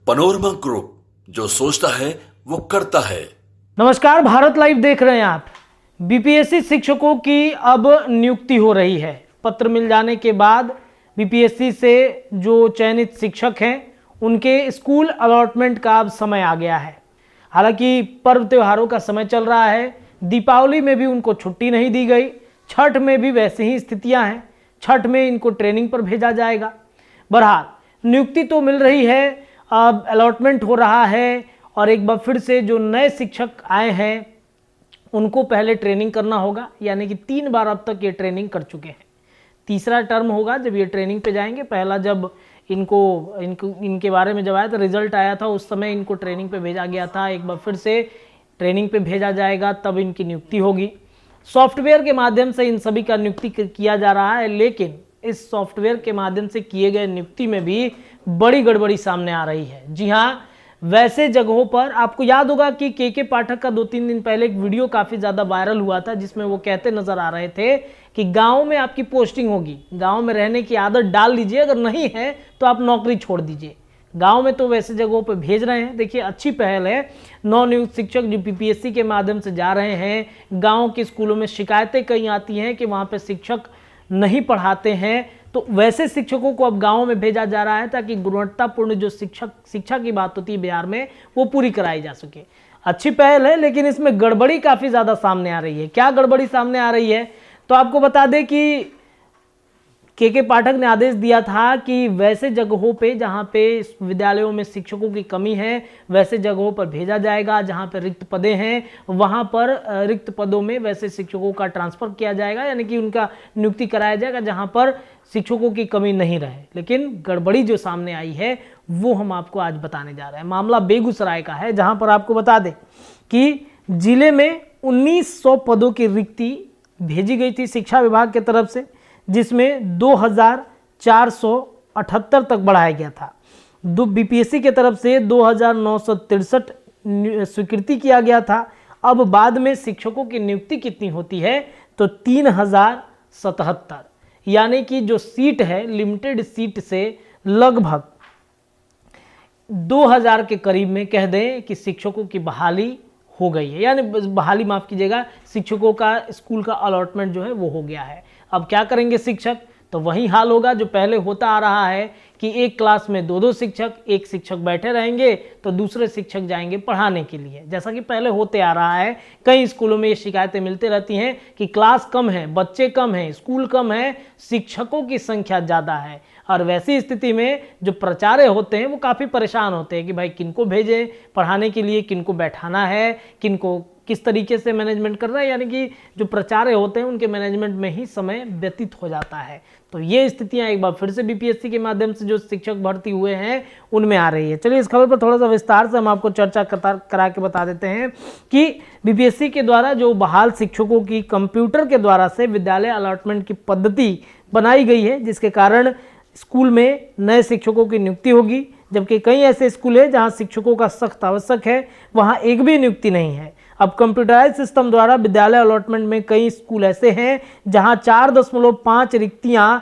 Panorama group, जो सोचता है वो करता है। नमस्कार, भारत लाइव देख रहे हैं आप। बीपीएससी शिक्षकों की अब नियुक्ति हो रही है। पत्र मिल जाने के बाद बीपीएससी से जो चयनित शिक्षक हैं उनके स्कूल अलॉटमेंट का अब समय आ गया है। हालांकि पर्व त्योहारों का समय चल रहा है, दीपावली में भी उनको छुट्टी नहीं दी गई, छठ में भी वैसी ही स्थितियां हैं। छठ में इनको ट्रेनिंग पर भेजा जाएगा। बहरहाल नियुक्ति तो मिल रही है, अब अलॉटमेंट हो रहा है और एक बार फिर से जो नए शिक्षक आए हैं उनको पहले ट्रेनिंग करना होगा। यानी कि 3 बार अब तक ये ट्रेनिंग कर चुके हैं। तीसरा टर्म होगा जब ये ट्रेनिंग पे जाएंगे। पहला जब इनके बारे में जब आया था, रिजल्ट आया था, उस समय इनको ट्रेनिंग पे भेजा गया था। एक बार फिर से ट्रेनिंग पे भेजा जाएगा, तब इनकी नियुक्ति होगी। सॉफ्टवेयर के माध्यम से इन सभी का नियुक्ति किया जा रहा है, लेकिन इस सॉफ्टवेयर के माध्यम से किए गए नियुक्ति में भी बड़ी गड़बड़ी सामने आ रही है। जी हाँ, वैसे जगहों पर आपको याद होगा कि के पाठक का 2-3 दिन पहले एक वीडियो काफ़ी ज़्यादा वायरल हुआ था, जिसमें वो कहते नज़र आ रहे थे कि गांव में आपकी पोस्टिंग होगी, गांव में रहने की आदत डाल लीजिए, अगर नहीं है तो आप नौकरी छोड़ दीजिए। गांव में तो वैसे जगहों पर भेज रहे हैं। देखिए, अच्छी पहल है। नवनियुक्त शिक्षक जो पीपीएससी के माध्यम से जा रहे हैं, गाँव के स्कूलों में शिकायतें कई आती हैं कि वहाँ पर शिक्षक नहीं पढ़ाते हैं, तो वैसे शिक्षकों को अब गांवों में भेजा जा रहा है ताकि गुणवत्तापूर्ण जो शिक्षा की बात होती है बिहार में, वो पूरी कराई जा सके। अच्छी पहल है, लेकिन इसमें गड़बड़ी काफ़ी ज़्यादा सामने आ रही है। क्या गड़बड़ी सामने आ रही है, तो आपको बता दें कि के पाठक ने आदेश दिया था कि वैसे जगहों पे जहाँ पे विद्यालयों में शिक्षकों की कमी है, वैसे जगहों पर भेजा जाएगा। जहाँ पे रिक्त पदें हैं, वहाँ पर रिक्त पदों में वैसे शिक्षकों का ट्रांसफ़र किया जाएगा, यानी कि उनका नियुक्ति कराया जाएगा जहाँ पर शिक्षकों की कमी नहीं रहे। लेकिन गड़बड़ी जो सामने आई है वो हम आपको आज बताने जा रहे हैं। मामला बेगूसराय का है, जहाँ पर आपको बता दें कि जिले में 1900 पदों की रिक्ति भेजी गई थी शिक्षा विभाग की तरफ से, जिसमें 2478 तक बढ़ाया गया था। बीपीएससी की तरफ से 2963 स्वीकृति किया गया था। अब बाद में शिक्षकों की नियुक्ति कितनी होती है, तो 3077, यानी कि जो सीट है लिमिटेड सीट से लगभग 2000 के करीब में कह दें कि शिक्षकों की बहाली हो गई है। यानी बहाली माफ़ कीजिएगा, शिक्षकों का स्कूल का अलॉटमेंट जो है वो हो गया है। अब क्या करेंगे शिक्षक, तो वही हाल होगा जो पहले होता आ रहा है कि एक क्लास में 2-2 शिक्षक, एक शिक्षक बैठे रहेंगे तो दूसरे शिक्षक जाएंगे पढ़ाने के लिए, जैसा कि पहले होते आ रहा है। कई स्कूलों में ये शिकायतें मिलती रहती हैं कि क्लास कम है, बच्चे कम हैं, स्कूल कम है, शिक्षकों की संख्या ज़्यादा है। और वैसी स्थिति में जो प्राचार्य होते हैं वो काफ़ी परेशान होते हैं कि भाई किनको भेजें पढ़ाने के लिए, किनको बैठाना है, किनको किस तरीके से मैनेजमेंट करना है। यानी कि जो प्राचार्य होते हैं उनके मैनेजमेंट में ही समय व्यतीत हो जाता है। तो ये स्थितियां एक बार फिर से बीपीएससी के माध्यम से जो शिक्षक भर्ती हुए हैं उनमें आ रही है। चलिए इस खबर पर थोड़ा सा विस्तार से हम आपको चर्चा करा के बता देते हैं कि बीपीएससी के द्वारा जो बहाल शिक्षकों की कंप्यूटर के द्वारा से विद्यालय अलॉटमेंट की पद्धति बनाई गई है, जिसके कारण स्कूल में नए शिक्षकों की नियुक्ति होगी। जबकि कई ऐसे स्कूल हैं जहां शिक्षकों का सख्त आवश्यक है, वहां एक भी नियुक्ति नहीं है। अब कंप्यूटराइज सिस्टम द्वारा विद्यालय अलॉटमेंट में कई स्कूल ऐसे हैं जहां 4.5 रिक्तियां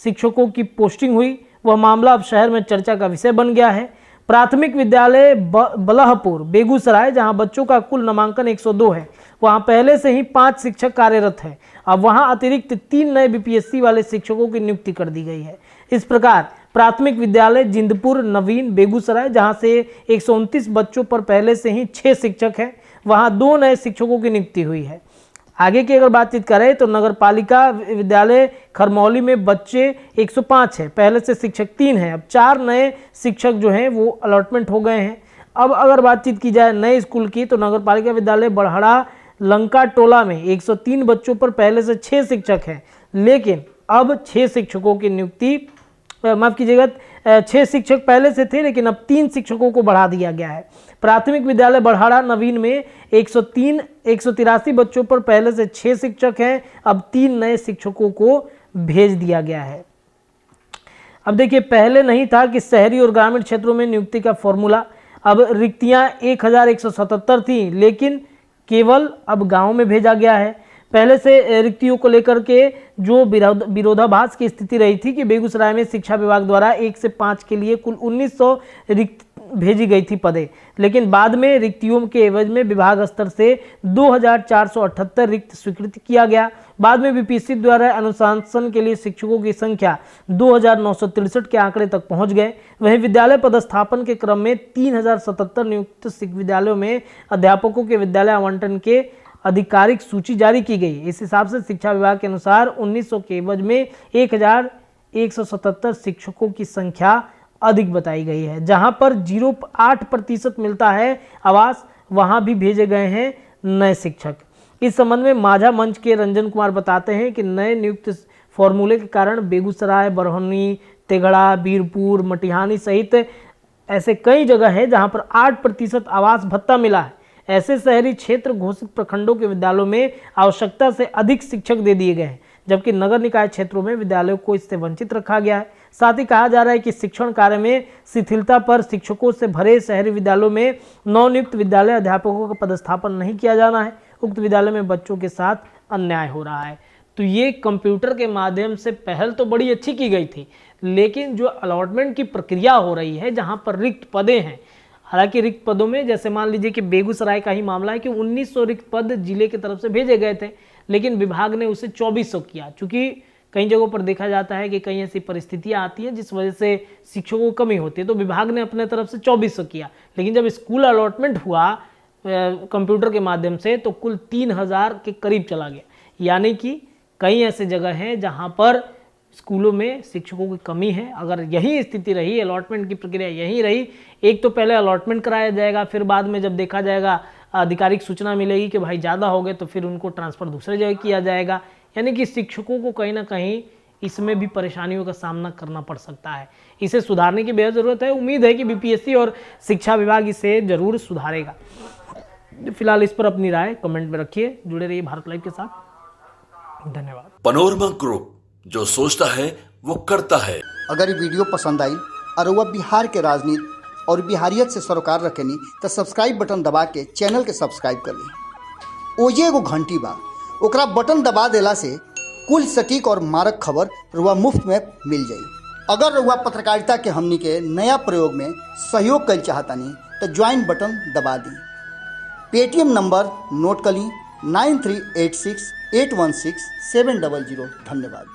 शिक्षकों की पोस्टिंग हुई। वह मामला अब शहर में चर्चा का विषय बन गया है। प्राथमिक विद्यालय बलहपुर बेगूसराय, जहां बच्चों का कुल नामांकन 102 है, वहां पहले से ही 5 शिक्षक कार्यरत हैं। अब वहां अतिरिक्त 3 नए बीपीएससी वाले शिक्षकों की नियुक्ति कर दी गई है। इस प्रकार प्राथमिक विद्यालय जिंदपुर नवीन बेगूसराय, जहां से 129 बच्चों पर पहले से ही 6 शिक्षक हैं, वहां 2 नए शिक्षकों की नियुक्ति हुई है। आगे की अगर बातचीत करें तो नगर पालिका विद्यालय खरमौली में बच्चे 105 हैं, पहले से शिक्षक 3 हैं। अब 4 नए शिक्षक जो हैं वो अलॉटमेंट हो गए हैं। अब अगर बातचीत की जाए नए स्कूल की, तो नगर पालिका विद्यालय बड़हड़ा लंका टोला में 103 बच्चों पर पहले से 6 शिक्षक हैं, लेकिन अब 6 शिक्षकों की नियुक्ति, माफ़ कीजिएगा, 6 शिक्षक पहले से थे लेकिन अब 3 शिक्षकों को बढ़ा दिया गया है। प्राथमिक विद्यालय बड़हाड़ा नवीन में 183 बच्चों पर पहले से 6 शिक्षक हैं, अब 3 नए शिक्षकों को भेज दिया गया है। अब देखिए, पहले नहीं था कि शहरी और ग्रामीण क्षेत्रों में नियुक्ति का फॉर्मूला। अब रिक्तियां 1177 थी, लेकिन केवल अब गांव में भेजा गया है। पहले से रिक्तियों को लेकर के जो विरोधाभास की स्थिति रही थी कि बेगूसराय में शिक्षा विभाग द्वारा 1 से 5 के लिए कुल 1900 भेजी गई थी पदें, लेकिन बाद में रिक्तियों के एवज में विभाग स्तर से 2478 रिक्त स्वीकृत किया गया। बाद में बीपीएससी द्वारा अनुशासन के लिए शिक्षकों की संख्या 2963 के आंकड़े तक पहुंच गए। वहीं विद्यालय पदस्थापन के क्रम में 3077 नियुक्त विद्यालयों में अध्यापकों के विद्यालय आवंटन के आधिकारिक सूची जारी की गई। इस हिसाब से शिक्षा विभाग के अनुसार 1900 के एवज में 1177 शिक्षकों की संख्या अधिक बताई गई है। जहां पर 0.8% मिलता है आवास, वहां भी भेजे गए हैं नए शिक्षक। इस संबंध में माझा मंच के रंजन कुमार बताते हैं कि नए नियुक्त फॉर्मूले के कारण बेगूसराय, बरौनी, तेघड़ा, बीरपुर, मटिहानी सहित ऐसे कई जगह है जहां पर 8% आवास भत्ता मिला है। ऐसे शहरी क्षेत्र घोषित प्रखंडों के विद्यालयों में आवश्यकता से अधिक शिक्षक दे दिए गए हैं, जबकि नगर निकाय क्षेत्रों में विद्यालयों को इससे वंचित रखा गया है। साथ ही कहा जा रहा है कि शिक्षण कार्य में शिथिलता पर शिक्षकों से भरे शहरी विद्यालयों में नवनियुक्त विद्यालय अध्यापकों का पदस्थापन नहीं किया जाना है। उक्त विद्यालय में बच्चों के साथ अन्याय हो रहा है। तो ये कंप्यूटर के माध्यम से पहल तो बड़ी अच्छी की गई थी, लेकिन जो अलॉटमेंट की प्रक्रिया हो रही है, जहाँ पर रिक्त पदें हैं, हालांकि रिक्त पदों में जैसे मान लीजिए कि बेगूसराय का ही मामला है कि 1900 रिक्त पद जिले की तरफ से भेजे गए थे, लेकिन विभाग ने उसे 2400 किया। चूंकि कई जगहों पर देखा जाता है कि कई ऐसी परिस्थितियां आती हैं जिस वजह से शिक्षकों को कमी होती है, तो विभाग ने अपने तरफ से 2400 किया। लेकिन जब स्कूल अलॉटमेंट हुआ कंप्यूटर के माध्यम से, तो कुल 3000 के करीब चला गया। यानी कि कई ऐसे जगह हैं जहां पर स्कूलों में शिक्षकों की कमी है। अगर यही स्थिति रही, अलॉटमेंट की प्रक्रिया यही रही, एक तो पहले अलॉटमेंट कराया जाएगा, फिर बाद में जब देखा जाएगा आधिकारिक सूचना मिलेगी कि भाई ज़्यादा हो गए, तो फिर उनको ट्रांसफ़र दूसरे जगह किया जाएगा। यानी कि शिक्षकों को कहीं ना कहीं इसमें भी परेशानियों का सामना करना पड़ सकता है। इसे सुधारने की बेहद ज़रूरत है। उम्मीद है कि बीपीएससी और शिक्षा विभाग इसे ज़रूर सुधारेगा। फिलहाल इस पर अपनी राय कमेंट में रखिए। जुड़े रहिए भारत लाइव के साथ। धन्यवाद। पनोरमा ग्रुप, जो सोचता है वो करता है। अगर ये वीडियो पसंद आई और वह बिहार के राजनीति और बिहारियत से सरोकार रखेनी तो सब्सक्राइब बटन दबा के चैनल के सब्सक्राइब कर ली। ओजे एगो घंटी बा, ओकरा बटन दबा देला से कुल सटीक और मारक खबर रुआ मुफ्त में मिल जाई। अगर रुआ पत्रकारिता के हमनी के नया प्रयोग में सहयोग कर चाहतानी तो ज्वाइन बटन दबा दी। पेटीएम नंबर नोट कर ली 9386816700। धन्यवाद।